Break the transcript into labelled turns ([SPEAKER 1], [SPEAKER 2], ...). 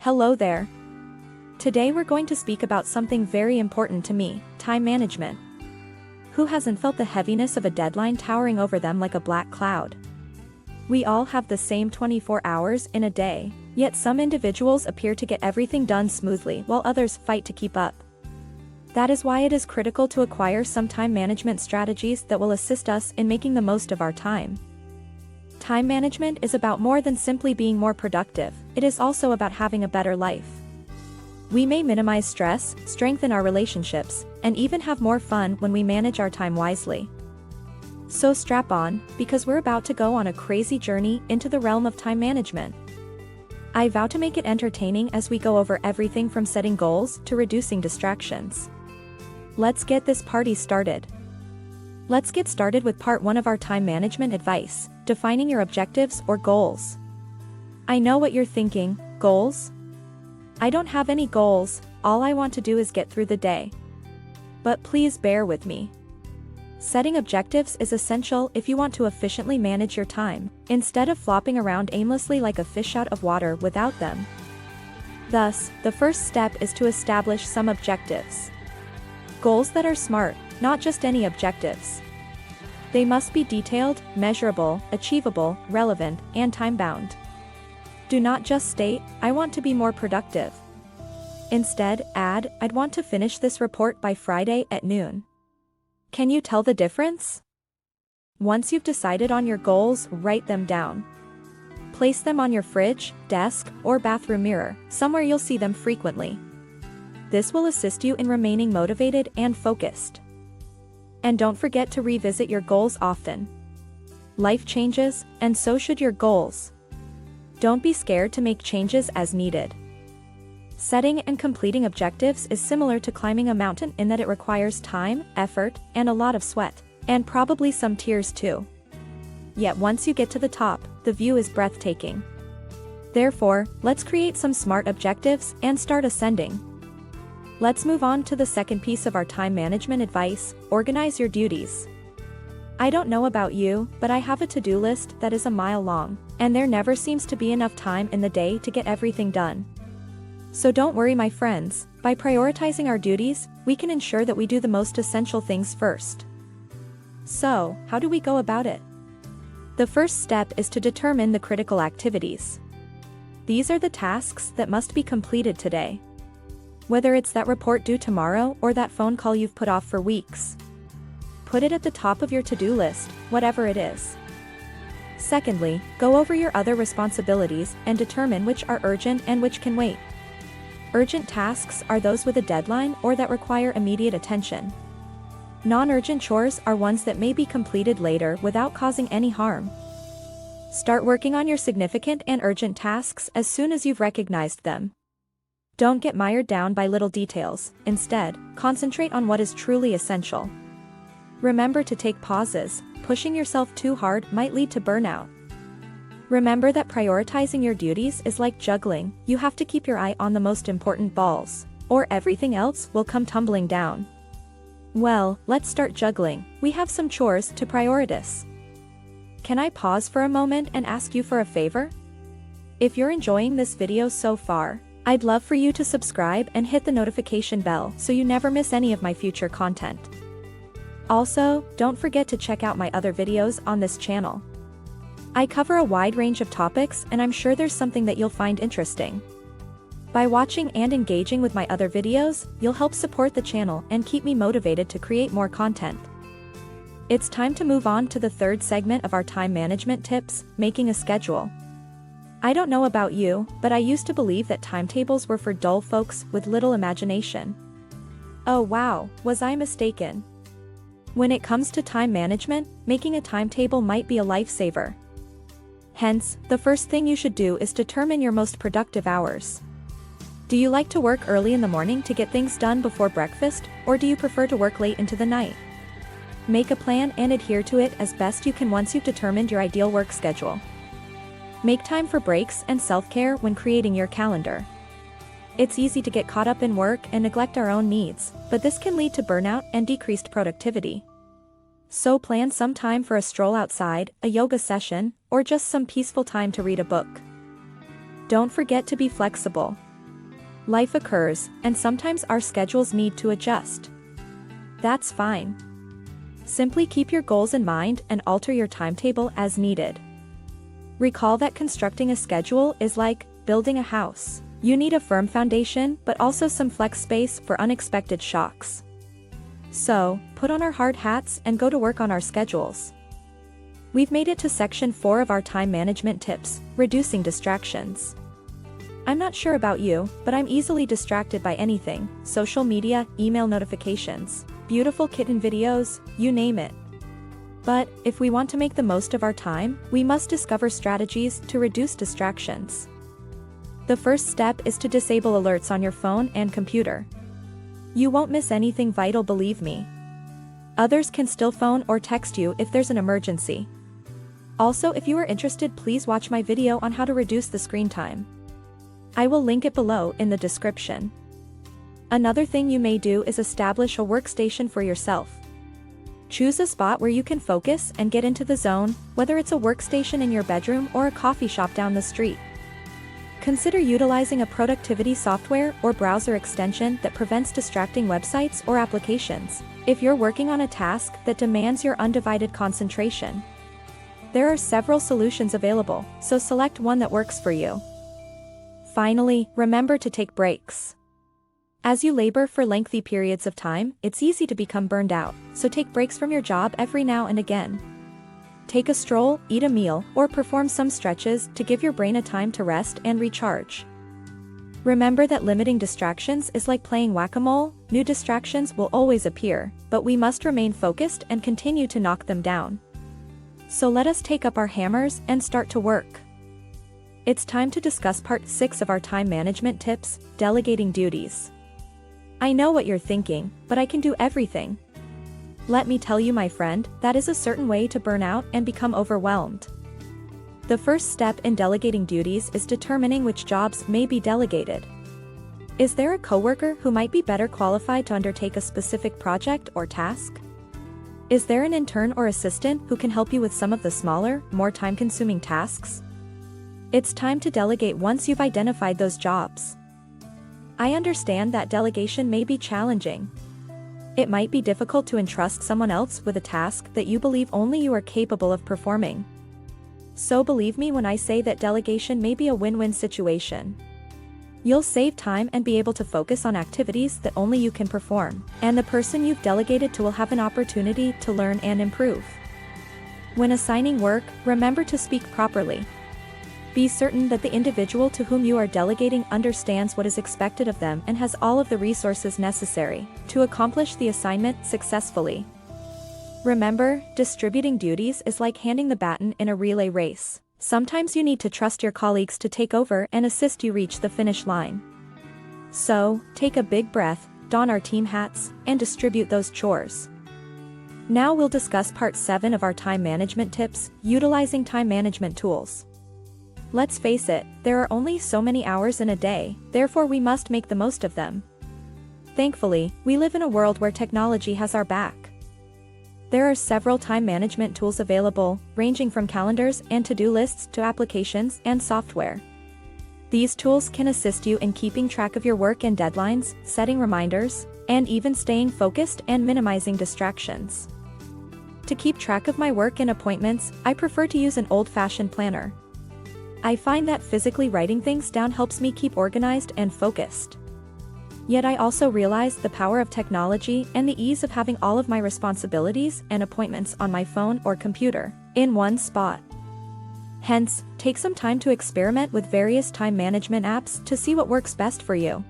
[SPEAKER 1] Hello there. Today we're going to speak about something very important to me, time management. Who hasn't felt the heaviness of a deadline towering over them like a black cloud? We all have the same 24 hours in a day, yet some individuals appear to get everything done smoothly while others fight to keep up. That is why it is critical to acquire some time management strategies that will assist us in making the most of our time. Time management is about more than simply being more productive, it is also about having a better life. We may minimize stress, strengthen our relationships, and even have more fun when we manage our time wisely. So strap on, because we're about to go on a crazy journey into the realm of time management. I vow to make it entertaining as we go over everything from setting goals to reducing distractions. Let's get this party started. Let's get started with part 1 of our time management advice, defining your objectives or goals. I know what you're thinking, goals? I don't have any goals, all I want to do is get through the day. But please bear with me. Setting objectives is essential if you want to efficiently manage your time, instead of flopping around aimlessly like a fish out of water without them. Thus, the first step is to establish some objectives. Goals that are smart, not just any objectives. They must be detailed, measurable, achievable, relevant, and time-bound. Do not just state, I want to be more productive. Instead, add, I'd want to finish this report by Friday at noon. Can you tell the difference? Once you've decided on your goals, write them down. Place them on your fridge, desk, or bathroom mirror, somewhere you'll see them frequently. This will assist you in remaining motivated and focused. And don't forget to revisit your goals often. Life changes, and so should your goals. Don't be scared to make changes as needed. Setting and completing objectives is similar to climbing a mountain in that it requires time, effort, and a lot of sweat, and probably some tears too. Yet once you get to the top, the view is breathtaking. Therefore, let's create some smart objectives and start ascending. Let's move on to the second piece of our time management advice, organize your duties. I don't know about you, but I have a to-do list that is a mile long, and there never seems to be enough time in the day to get everything done. So don't worry, my friends, by prioritizing our duties, we can ensure that we do the most essential things first. So, how do we go about it? The first step is to determine the critical activities. These are the tasks that must be completed today. Whether it's that report due tomorrow or that phone call you've put off for weeks. Put it at the top of your to-do list, whatever it is. Secondly, go over your other responsibilities and determine which are urgent and which can wait. Urgent tasks are those with a deadline or that require immediate attention. Non-urgent chores are ones that may be completed later without causing any harm. Start working on your significant and urgent tasks as soon as you've recognized them. Don't get mired down by little details, instead, concentrate on what is truly essential. Remember to take pauses, pushing yourself too hard might lead to burnout. Remember that prioritizing your duties is like juggling, you have to keep your eye on the most important balls, or everything else will come tumbling down. Well, let's start juggling, we have some chores to prioritize. Can I pause for a moment and ask you for a favor? If you're enjoying this video so far, I'd love for you to subscribe and hit the notification bell so you never miss any of my future content. Also, don't forget to check out my other videos on this channel. I cover a wide range of topics and I'm sure there's something that you'll find interesting. By watching and engaging with my other videos, you'll help support the channel and keep me motivated to create more content. It's time to move on to the third segment of our time management tips, making a schedule. I don't know about you, but I used to believe that timetables were for dull folks with little imagination. Oh wow, was I mistaken? When it comes to time management, making a timetable might be a lifesaver. Hence, the first thing you should do is determine your most productive hours. Do you like to work early in the morning to get things done before breakfast, or do you prefer to work late into the night? Make a plan and adhere to it as best you can once you've determined your ideal work schedule. Make time for breaks and self-care when creating your calendar. It's easy to get caught up in work and neglect our own needs, but this can lead to burnout and decreased productivity. So plan some time for a stroll outside, a yoga session, or just some peaceful time to read a book. Don't forget to be flexible. Life occurs, and sometimes our schedules need to adjust. That's fine. Simply keep your goals in mind and alter your timetable as needed. Recall that constructing a schedule is like building a house. You need a firm foundation, but also some flex space for unexpected shocks. So, put on our hard hats and go to work on our schedules. We've made it to section 4 of our time management tips, reducing distractions. I'm not sure about you, but I'm easily distracted by anything: social media, email notifications, beautiful kitten videos, you name it. But, if we want to make the most of our time, we must discover strategies to reduce distractions. The first step is to disable alerts on your phone and computer. You won't miss anything vital, believe me. Others can still phone or text you if there's an emergency. Also, if you are interested, please watch my video on how to reduce the screen time. I will link it below in the description. Another thing you may do is establish a workstation for yourself. Choose a spot where you can focus and get into the zone, whether it's a workstation in your bedroom or a coffee shop down the street. Consider utilizing a productivity software or browser extension that prevents distracting websites or applications, if you're working on a task that demands your undivided concentration. There are several solutions available, so select one that works for you. Finally, remember to take breaks. As you labor for lengthy periods of time, it's easy to become burned out, so take breaks from your job every now and again. Take a stroll, eat a meal, or perform some stretches to give your brain a time to rest and recharge. Remember that limiting distractions is like playing whack-a-mole. New distractions will always appear, but we must remain focused and continue to knock them down. So let us take up our hammers and start to work. It's time to discuss part 6 of our time management tips, delegating duties. I know what you're thinking, but I can do everything. Let me tell you, my friend, that is a certain way to burn out and become overwhelmed. The first step in delegating duties is determining which jobs may be delegated. Is there a coworker who might be better qualified to undertake a specific project or task? Is there an intern or assistant who can help you with some of the smaller, more time-consuming tasks? It's time to delegate once you've identified those jobs. I understand that delegation may be challenging. It might be difficult to entrust someone else with a task that you believe only you are capable of performing. So believe me when I say that delegation may be a win-win situation. You'll save time and be able to focus on activities that only you can perform, and the person you've delegated to will have an opportunity to learn and improve. When assigning work, remember to speak properly. Be certain that the individual to whom you are delegating understands what is expected of them and has all of the resources necessary to accomplish the assignment successfully. Remember, distributing duties is like handing the baton in a relay race. Sometimes you need to trust your colleagues to take over and assist you reach the finish line. So, take a big breath, don our team hats, and distribute those chores. Now we'll discuss part 7 of our time management tips, utilizing time management tools. Let's face it, there are only so many hours in a day, therefore we must make the most of them. Thankfully, we live in a world where technology has our back. There are several time management tools available, ranging from calendars and to-do lists to applications and software. These tools can assist you in keeping track of your work and deadlines, setting reminders, and even staying focused and minimizing distractions. To keep track of my work and appointments, I prefer to use an old-fashioned planner. I find that physically writing things down helps me keep organized and focused. Yet I also realize the power of technology and the ease of having all of my responsibilities and appointments on my phone or computer in one spot. Hence, take some time to experiment with various time management apps to see what works best for you.